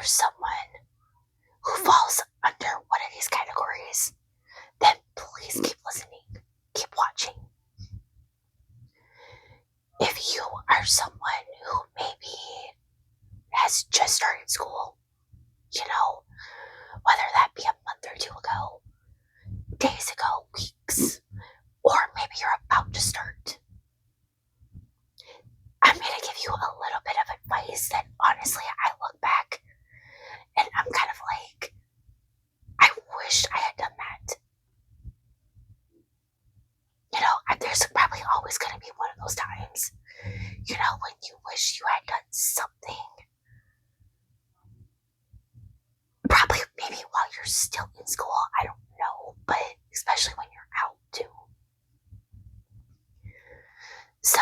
someone who falls under one of these categories, then please keep listening, keep watching. If you are someone who maybe has just started school, whether that be a month or two ago, days ago, weeks, or maybe you're about to start, I'm going to give you a little bit of advice that honestly I look back and I'm kind of like, I wish I had done that. There's probably always going to be one of those times, when you wish you had done something. Probably maybe while you're still in school, I don't know, but especially when you're out too. So,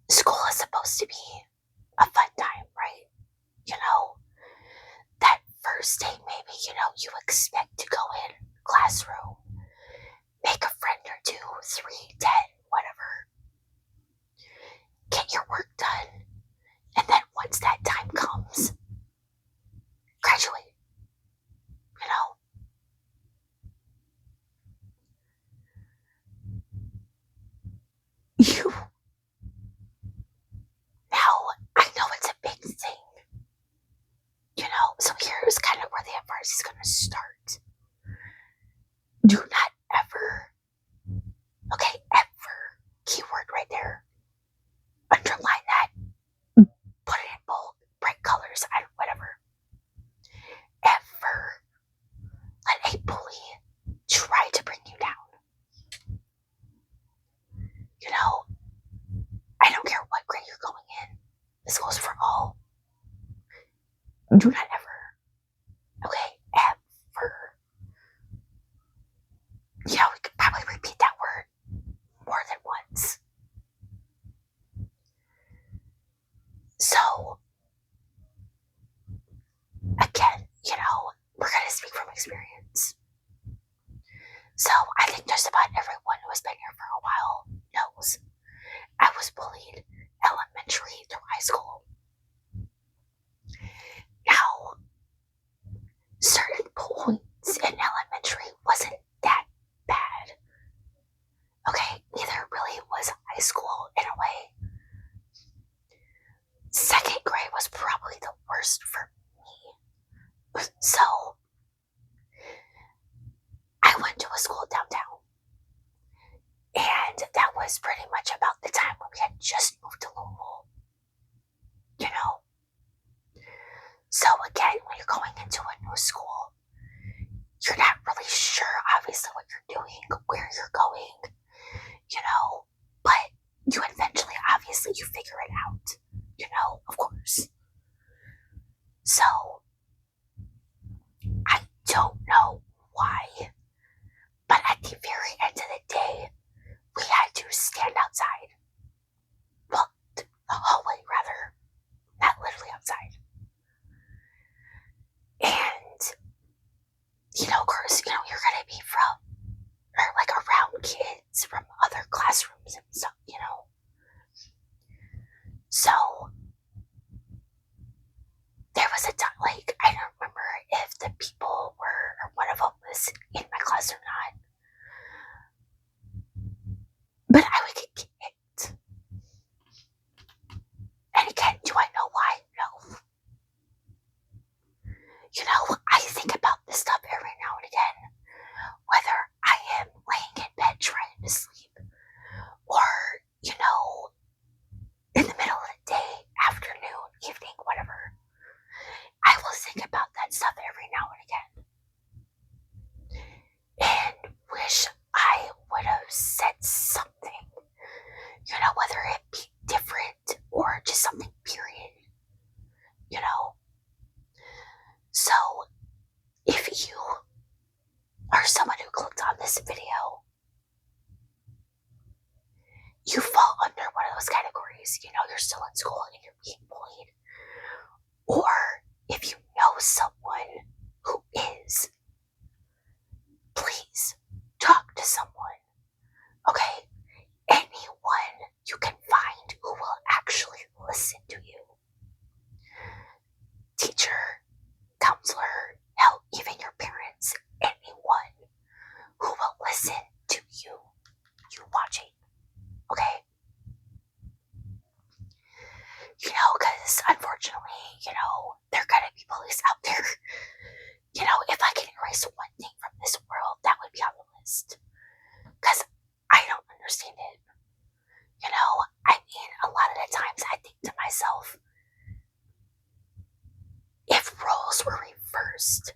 school is supposed to be a fun time, right? That first day maybe, you expect to go in classroom, make a friend or 2, 3, 10, whatever. Get your work done. And then once that time comes, graduate. Now, I know it's a big thing. So here's kind of where the advice is going to start. Do not ever, keyword right there, underline that, put it in bold, bright colors, whatever. Ever let a bully try to bring you down. I don't care what grade you're going in. This goes for all. Do not ever, ever. We could probably repeat that word more than once. So, again, we're going to speak from experience. So, I think just about everyone who has been here for a while knows I was bullied elementary through high school. Now, certain points in elementary wasn't that bad. Neither really was high school in a way. Second grade was probably the worst for me. So, I went to a school downtown. And that was pretty much about the time when we had just moved to Louisville. So again, when you're going into a new school, you're not really sure, obviously, what you're doing, where you're going, but you eventually, obviously, you figure it out, of course. So, I don't know why, but at the very end of the day, we had to stand outside. Well, the hallway, rather. Not literally outside. And, of course, you're going to be around kids from other classrooms and stuff, So, there was a time, I don't remember if the people or one of them was in my class or not. But I would get kicked. And again, do I know why? No. I think about this stuff every now and again. Whether I am laying in bed trying to sleep, or, in the middle of the day, afternoon, evening, whatever. I will think about that stuff every now and again. And wish I would have said something. Whether it be different or just something, period. So, if you are someone who clicked on this video, you fall under one of those categories. You're still in school and you're being bullied. Or if you know someone who is, please talk to someone. Anyone you can find who will actually listen to you. Teacher, because unfortunately, there are gonna be bullies out there. If I can erase one thing from this world, that would be on the list. Because I don't understand it. A lot of the times I think to myself, if roles were reversed,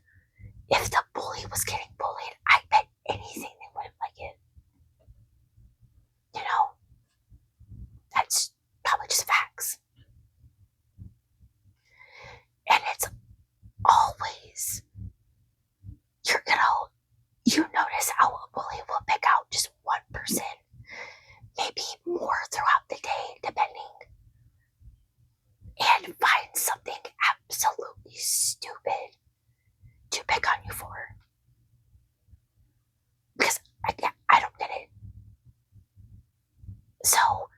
if the bully was getting bullied, I bet anything they wouldn't like it. That's probably just facts. And it's always, you notice how a bully will pick out just one person, maybe more throughout the day, depending, and find something absolutely stupid to pick on you for. Because I don't get it. So,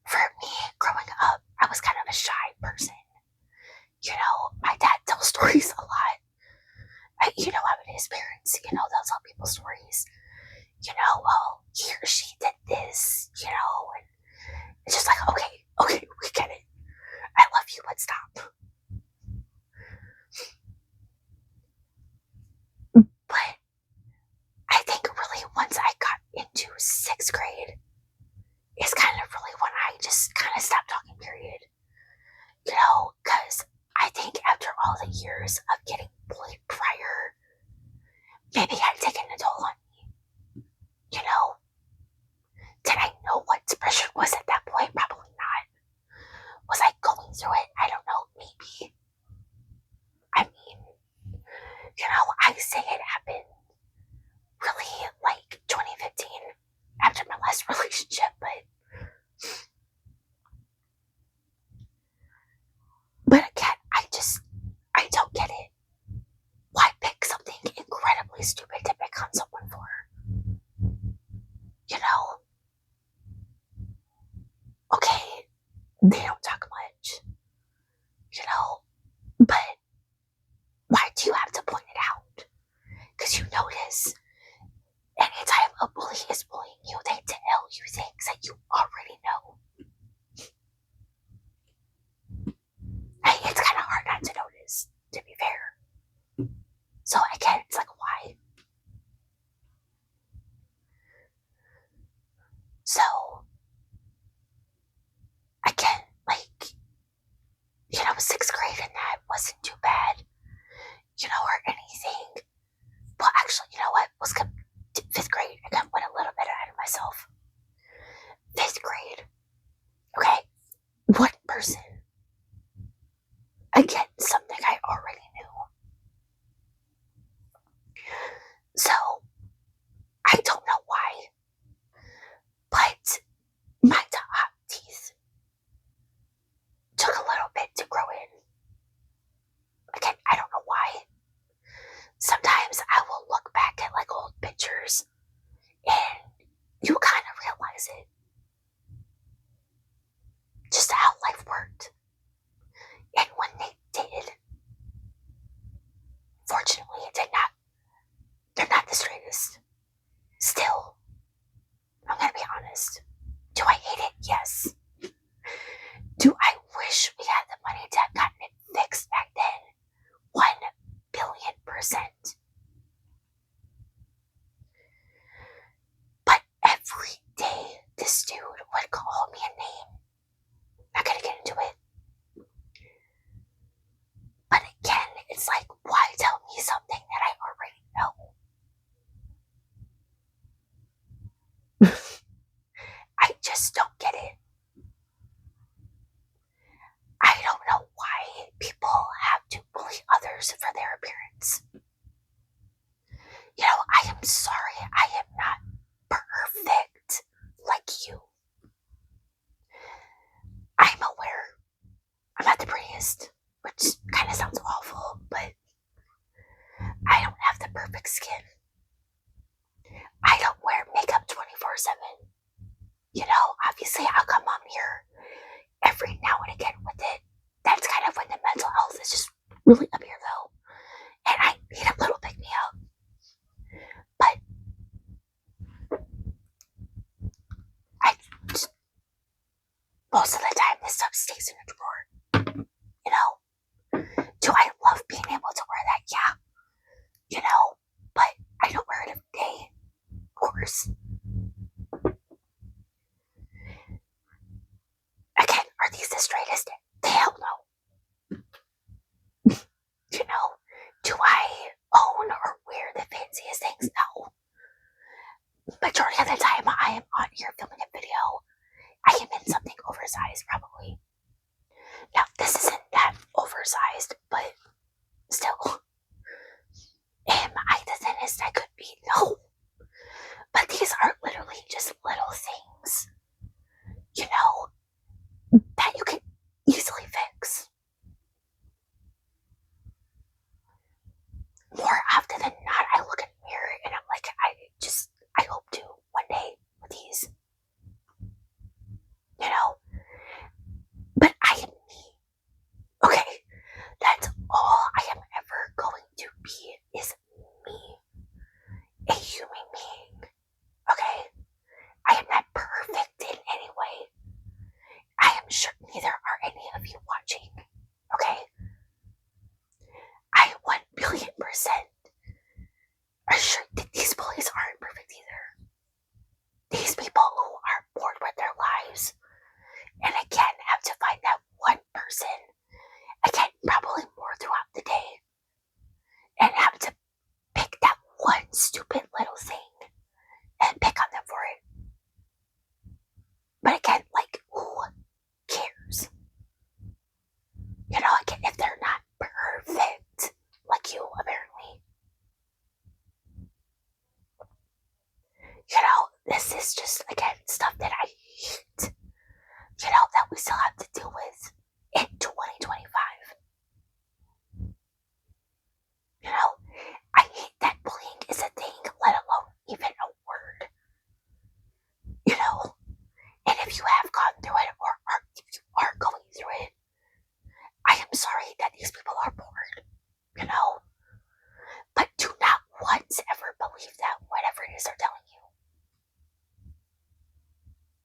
for me, growing up, I was kind of a shy person. My dad tells stories a lot. You know how it is, parents. They'll tell people stories. Well, he or she did this, and it's just like, okay, we get it. I love you, but stop. But I think really once I got into 6th grade is kind of really when I just kind of stopped talking, period. Because I think after all the years of getting bullied prior, maybe it had taken a toll on me. Did I know what depression was at that point? Probably not. Was I going through it? I don't know, maybe. I say it happened really like 2015 after my last relationship, but again, I don't get it. Why pick something incredibly stupid to pick on someone for? Okay, they don't talk much, but why do you have to point it out? Because you notice anytime a bully is bullying you, they tell you things that you already know. It's kind of hard not to notice, to be fair. So again, it's like, why? So, again, 6th grade and that wasn't too bad, or anything. Well, actually, you know what? Let's go to 5th grade. I went a little bit ahead of myself. 5th grade. Okay. One person. Again, something I already knew. So, I don't know why, but my top teeth took a little bit to grow in. Again, I don't know why. Sometimes I will look back at old pictures and you kind of realize it. Just how life worked. And when they did, fortunately it did not. They're not the straightest. Still, I'm gonna be honest. Do I hate it? Yes. Do I wish we had the money to have gotten it fixed back then? 1,000,000,000%. But every day this dude would call me a name. Not gonna get into it. But again, it's like, why tell me something that I already know? I just don't get it. I don't know why people have to bully others for their appearance. I am sorry, I am not perfect like you. I'm aware I'm not the prettiest, which kind of sounds awful, but I don't have the perfect skin. I don't wear makeup 24/7. Obviously I'll come on here every now and again with it. That's kind of when the mental health is just really up here though. And I need a little pick me up. But most of the time this stuff stays in a drawer. more often than not, I look in the mirror and I'm like, I hope to one day with these, you know. But I am me. Okay, that's all I am ever going to be is me, a human being. Okay, I am not perfect in any way. I am sure neither are any of you watching. Okay, I 1,000,000,000% are sure that these bullies aren't perfect either. These people who are bored with their lives and again have to find that one person, again, probably more throughout the day, and have to pick that one stupid little thing and pick on them for it. But again, like, who cares? You know, again, if they're not perfect, like you, apparently. You know, this is just, again, stuff that I hate, you know, that we still have to deal with in 2025. You know, I hate that bullying is a thing, let alone even a word. You know, and if you have gone through it or if you are going through it, I am sorry that these people are bored, you know, but do not once ever believe that whatever it is they're telling you.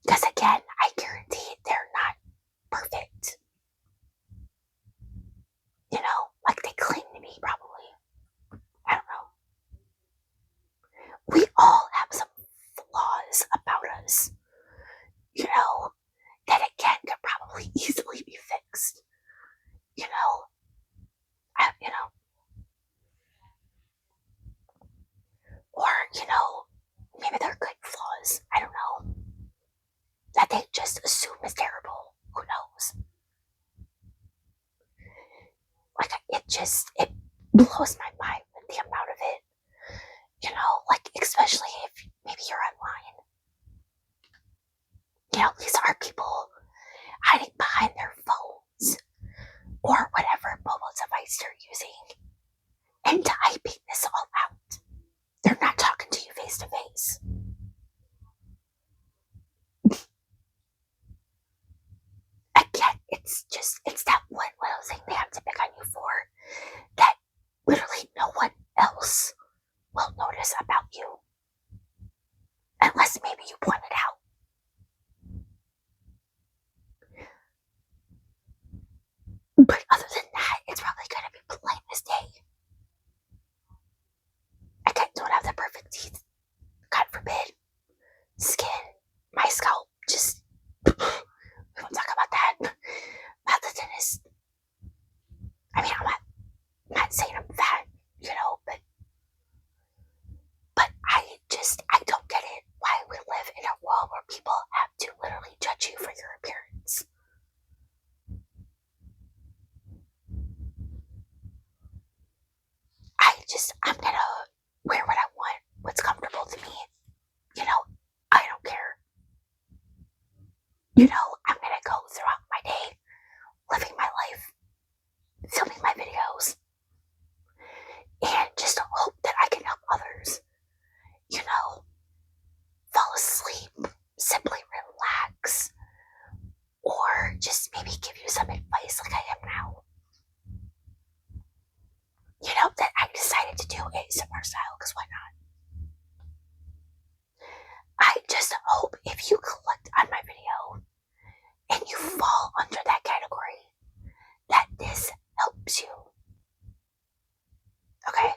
Because again, I guarantee they're not perfect. You know, like they claim to be, probably. I don't know. We all have some flaws about us, you know, that again could probably easily be fixed. You know, or, you know, maybe they're good flaws. I don't know. That they just assume is terrible. Who knows? Like, it blows my mind with the amount of it. You know, like, especially if maybe you're online. You know, these are people hiding behind their phones or whatever mobile device they're using and typing this all out. They're not talking to you face to face. Again, it's that one little thing they have to pick on you for that literally no one else will notice about you. Unless maybe you point it out. But other than that, it's probably going to be plain as day. Again, don't have the perfect teeth. God forbid. Skin, my scalp, just, we won't talk about that. Not the dentist. I mean, I'm not saying I'm fat, you know, but I don't get it. Why we live in a world where people have to literally judge you for your appearance. I'm gonna wear what I want, what's comfortable to me. You know, I don't care. You know, I'm gonna go throughout my day, living my life, filming my videos, and just hope that I can help others, you know, fall asleep, simply relax, or just maybe give you some advice like I am now. You know, that I decided to do ASMR style, because why not? I just hope if you clicked on my video and you fall under that category, that this helps you. Okay?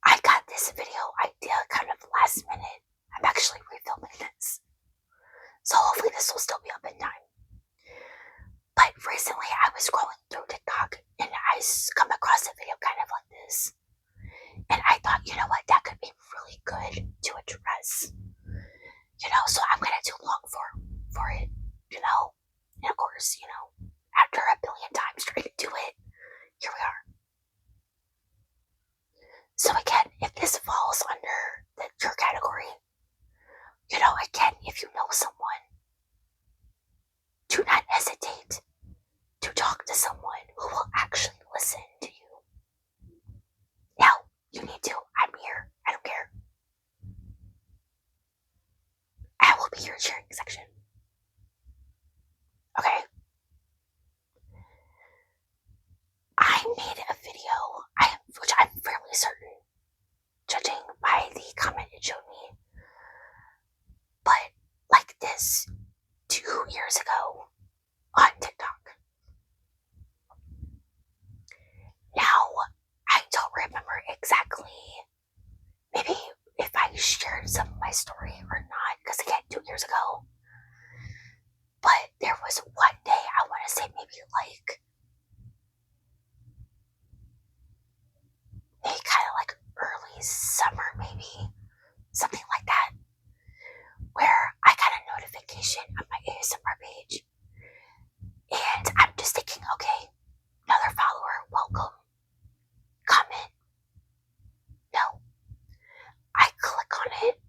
I got this video idea kind of last minute. I'm actually refilming this. So hopefully this will still be up in time. But recently I was scrolling through TikTok and I come across a video kind of like this. And I thought, you know what, that could be really good to address. You know, so I'm gonna do long form for it, you know. And of course, you know, after a billion times trying to do it, here we are. So again, if this falls under your category, you know, again, if you know someone, do not hesitate to talk to someone who will actually listen to you. summer, maybe something like that, where I got a notification on my ASMR page, and I'm just thinking, okay, another follower, welcome, comment. No, I click on it,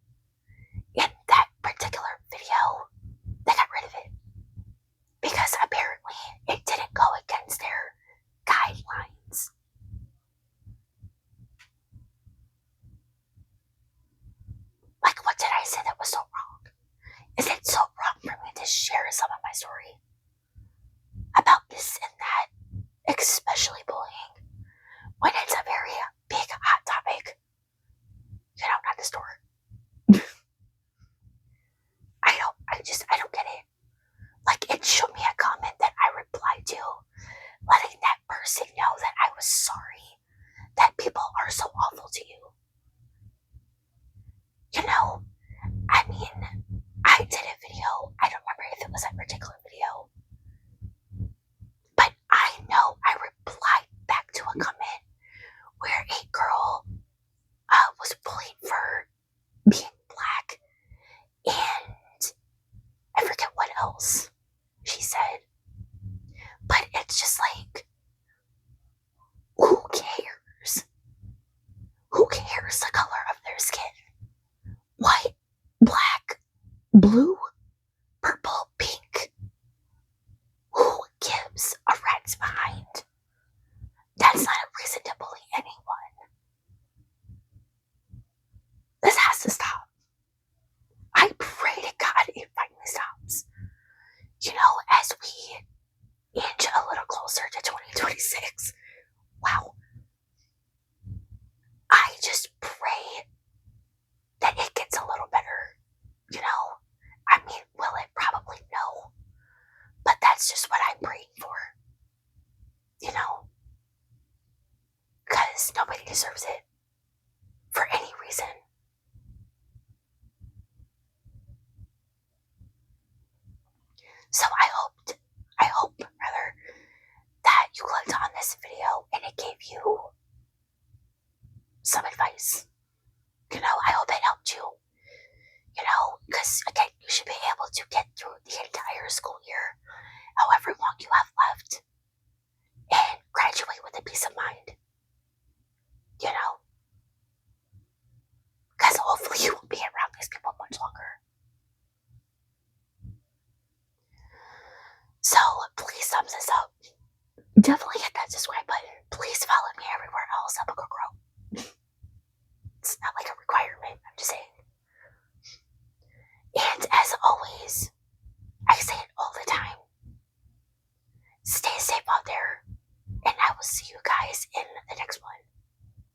and that particular video, they got rid of it because apparently it didn't go against their guidelines. Like, what did I say that was so wrong? Is it so wrong for me to share some of my story about this and that, especially bullying, when it's a very big hot topic? You know, not the store. I don't get it. Like, it showed me a comment that I replied to, letting that person know that I was sorry that people are so awful to you. You know, I mean, I did a video, I don't remember if it was that particular video, but I know I replied back to a comment where a girl was bullied for being black, and I forget what else she said, but it's just like, who cares? Who cares the color of their skin? White, black, blue, purple, pink. Who gives a rat's behind? That's not a reason to bully anyone. This has to stop. I pray to God it finally stops. You know, as we inch a little closer to 2026, wow, I just pray that it gets a little better. You know, I mean, will it? Probably no. But that's just what I'm praying for. You know, because nobody deserves it for any reason. So I hope that you clicked on this video and it gave you some advice. You know, I hope it helped you. You know, because again, you should be able to get through the entire school year, however long you have left, and graduate with a peace of mind. You know, because hopefully you won't be around these people much longer. So please thumbs this up. Definitely hit that subscribe button. Please follow me everywhere else. I'm a good girl. It's not like a requirement. I'm just saying. And as always, I say it all the time. Stay safe out there, and I will see you guys in the next